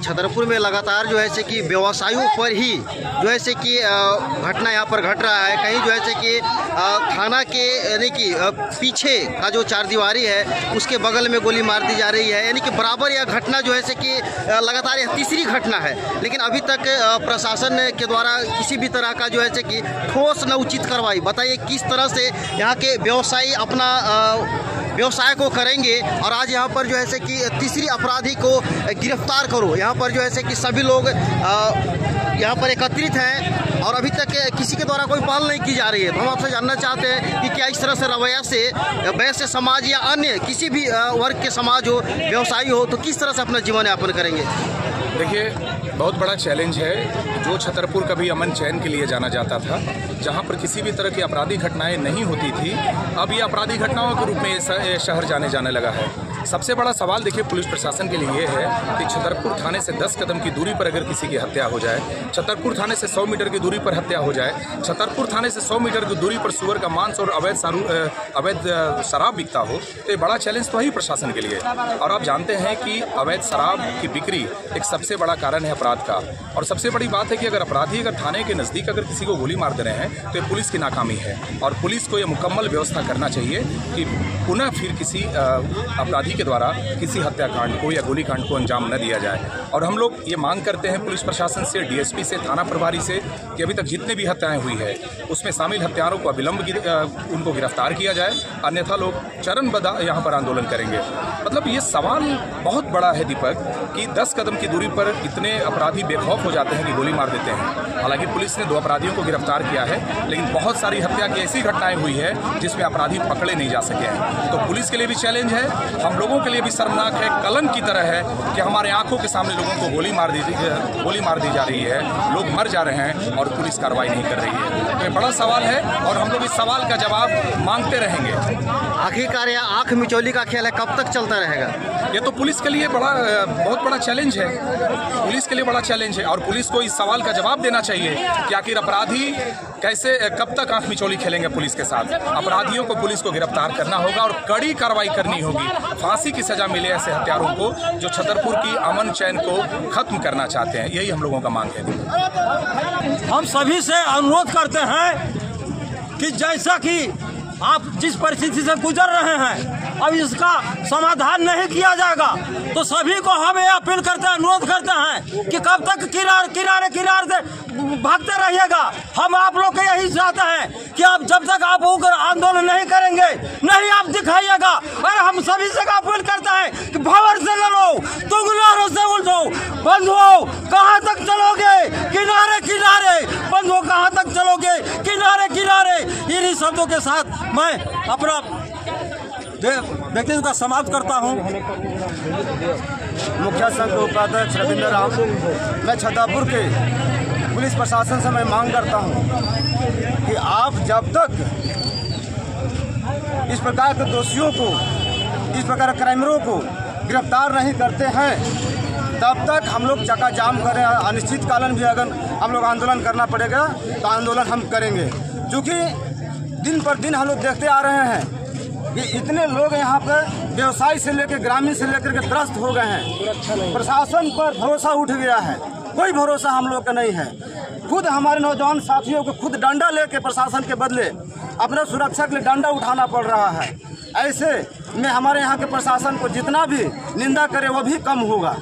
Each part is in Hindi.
छतरपुर में लगातार जो है से कि व्यवसायियों पर ही जो है से कि घटना यहाँ पर घट रहा है। कहीं जो है से कि थाना के यानी कि पीछे का जो चारदीवारी है उसके बगल में गोली मार दी जा रही है, यानी कि बराबर यह घटना जो है से कि लगातार यह तीसरी घटना है। लेकिन अभी तक प्रशासन के द्वारा किसी भी तरह का जो है से कि ठोस न उचित कार्रवाई। बताइए किस तरह से यहाँ के व्यवसायी अपना व्यवसाय को करेंगे और आज यहाँ पर जो है से कि तीसरी अपराधी को गिरफ्तार करो। यहाँ पर जो है से कि सभी लोग यहाँ पर एकत्रित हैं और अभी तक किसी के द्वारा कोई पहल नहीं की जा रही है। तो हम आपसे जानना चाहते हैं कि क्या इस तरह से रवैया से वैश्य समाज या अन्य किसी भी वर्ग के समाज हो, व्यवसायी हो, तो किस तरह से अपना जीवन यापन करेंगे? देखिए, बहुत बड़ा चैलेंज है। जो छतरपुर कभी अमन चैन के लिए जाना जाता था, जहां पर किसी भी तरह की आपराधिक घटनाएं नहीं होती थी, अब ये आपराधिक घटनाओं के रूप में ये शहर जाने लगा है। सबसे बड़ा सवाल देखिए पुलिस प्रशासन के लिए ये है कि छतरपुर थाने से 10 कदम की दूरी पर अगर किसी की हत्या हो जाए, छतरपुर थाने से 100 मीटर की दूरी पर हत्या हो जाए, छतरपुर थाने से 100 मीटर की दूरी पर सुअर का मांस और अवैध शराब बिकता हो, तो ये बड़ा चैलेंज तो है ही प्रशासन के लिए। और आप जानते हैं कि अवैध शराब की बिक्री एक सबसे बड़ा कारण है अपराध का। और सबसे बड़ी बात है कि अगर अपराधी अगर थाने के नज़दीक अगर किसी को गोली मार दे रहे हैं तो ये पुलिस की नाकामी है। और पुलिस को ये मुकम्मल व्यवस्था करना चाहिए कि पुनः फिर किसी अपराधी के द्वारा किसी हत्याकांड को या गोलीकांड को अंजाम न दिया जाए। और हम लोग ये मांग करते हैं पुलिस प्रशासन से, डीएसपी से, थाना प्रभारी से कि अभी तक जितने भी हत्याएं हुई है उसमें शामिल हत्यारों को अविलंब उनको गिरफ्तार किया जाए, अन्यथा लोग चरणबद्ध यहाँ पर आंदोलन करेंगे। मतलब ये सवाल बहुत बड़ा है दीपक कि 10 कदम की दूरी पर इतने अपराधी बेखौफ हो जाते हैं कि गोली मार देते हैं। हालांकि पुलिस ने 2 अपराधियों को गिरफ्तार किया है, लेकिन बहुत सारी हत्या की ऐसी घटनाएं हुई है जिसमें अपराधी पकड़े नहीं जा सके हैं। तो पुलिस के लिए भी चैलेंज है, हम लोगों के लिए भी शर्मनाक है, कलंक की तरह है कि हमारे आंखों के सामने लोगों को गोली मार दी जा रही है, लोग मर जा रहे हैं और पुलिस कार्रवाई नहीं कर रही है। तो ये बड़ा सवाल है और हम लोग इस सवाल का जवाब मांगते रहेंगे। आखिरकार यह आंख मिचौली का खेल है, कब तक चलता रहेगा? ये तो पुलिस के लिए बहुत बड़ा चैलेंज है, पुलिस के लिए बड़ा चैलेंज है। और पुलिस को इस सवाल का जवाब देना चाहिए कि आखिर अपराधी कैसे कब तक आंख मिचौली खेलेंगे पुलिस के साथ। अपराधियों को पुलिस को गिरफ्तार करना होगा और कड़ी कार्रवाई करनी होगी, फांसी की सजा मिले ऐसे हत्यारों को जो छतरपुर की अमन चैन को खत्म करना चाहते हैं। यही हम लोगों का मांग है। हम सभी से अनुरोध करते हैं कि जैसा कि आप जिस परिस्थिति से गुजर रहे हैं, अब इसका समाधान नहीं किया जाएगा तो सभी को हम ये अपील करते हैं, अनुरोध करते हैं कि कब तक किनारे से भागते रहिएगा। हम आप लोग के यही चाहते हैं कि आप जब तक आप आंदोलन नहीं करेंगे, नहीं आप दिखाइएगा। और हम सभी से अपील करते हैं कि भंवर से लड़ो, तुगलरों से उलझो, बंधुओं कहाँ तक चलोगे, किनारे बंधुओं कहाँ तक चलोगे, किनारे। इन्हीं शब्दों के साथ मैं अपना व्यक्तित्व का समाप्त करता हूँ। मुखिया संघ के उपाध्यक्ष रविंद्र राम, मैं छतरपुर के पुलिस प्रशासन से मैं मांग करता हूँ कि आप जब तक इस प्रकार के दोषियों को, इस प्रकार के क्राइमरों को गिरफ्तार नहीं करते हैं, तब तक हम लोग चक्का जाम करें। अनिश्चितकालीन भी अगर हम लोग आंदोलन करना पड़ेगा तो आंदोलन हम करेंगे, क्योंकि दिन पर दिन हम लोग देखते आ रहे हैं कि इतने लोग यहाँ पर व्यवसाय से लेकर ग्रामीण से लेकर के त्रस्त हो गए हैं। प्रशासन पर भरोसा उठ गया है, कोई भरोसा हम लोग का नहीं है। खुद हमारे नौजवान साथियों को खुद डंडा लेके प्रशासन के बदले अपने सुरक्षा के लिए डंडा उठाना पड़ रहा है। ऐसे में हमारे यहाँ के प्रशासन को जितना भी निंदा करे वो भी कम होगा।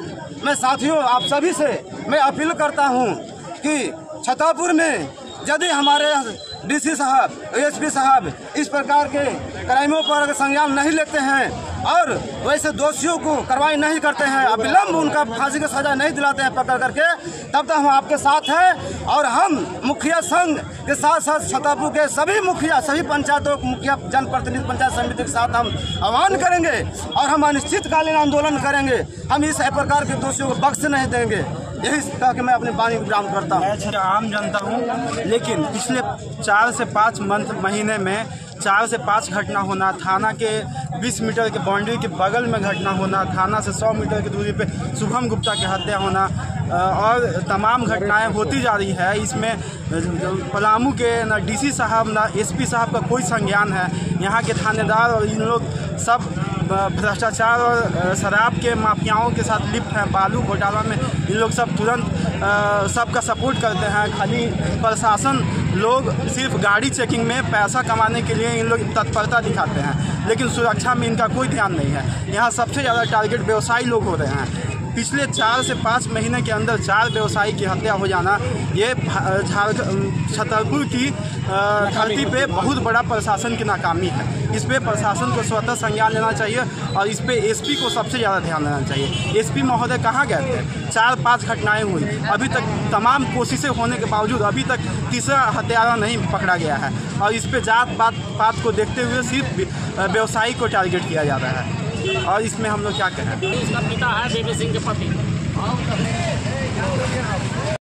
मैं साथियों आप सभी से मैं अपील करता हूँ कि छतरपुर में यदि हमारे डीसी साहब, एसपी साहब इस प्रकार के क्राइमों पर अगर संज्ञान नहीं लेते हैं और वैसे दोषियों को कार्रवाई नहीं करते हैं, अविलंब उनका फांसी की सजा नहीं दिलाते हैं पकड़ करके, तब तक हम आपके साथ हैं। और हम मुखिया संघ के साथ साथ छतरपुर के सभी मुखिया, सभी पंचायतों मुखिया, जनप्रतिनिधि, पंचायत समिति के साथ हम आह्वान करेंगे और हम अनिश्चितकालीन आंदोलन करेंगे। हम इस प्रकार के दोषियों को बख्श नहीं देंगे। यही कह के मैं अपनी वाणी विराम करता हूँ। मैं आम जनता हूँ, लेकिन पिछले 4 से 5 महीने में 4 से 5 घटना होना, थाना के 20 मीटर के बाउंड्री के बगल में घटना होना, थाना से 100 मीटर की दूरी पे शुभम गुप्ता की हत्या होना और तमाम घटनाएं होती जा रही है। इसमें पलामू के ना डीसी साहब ना एसपी साहब का कोई संज्ञान है। यहाँ के थानेदार और इन लोग सब भ्रष्टाचार और शराब के माफियाओं के साथ लिप्त हैं, बालू घोटाला में इन लोग सब तुरंत सबका सपोर्ट करते हैं। खाली प्रशासन लोग सिर्फ गाड़ी चेकिंग में पैसा कमाने के लिए इन लोग तत्परता दिखाते हैं, लेकिन सुरक्षा में इनका कोई ध्यान नहीं है। यहाँ सबसे ज़्यादा टारगेट व्यवसायी लोग हो रहे हैं। पिछले 4 से 5 महीने के अंदर 4 व्यवसायी की हत्या हो जाना, ये छतरपुर की धरती पे बहुत बड़ा प्रशासन की नाकामी है। इस पे प्रशासन को स्वतः संज्ञान लेना चाहिए और इस पे एसपी को सबसे ज़्यादा ध्यान देना चाहिए। एसपी महोदय कहाँ गए थे? 4-5 घटनाएं हुई, अभी तक तमाम कोशिशें होने के बावजूद अभी तक तीसरा हत्यारा नहीं पकड़ा गया है और इस पे जात पात को देखते हुए सिर्फ व्यवसायी को टारगेट किया जा रहा है। और इसमें हम लोग क्या कहें? इसका पिता है बेबी सिंह के पति।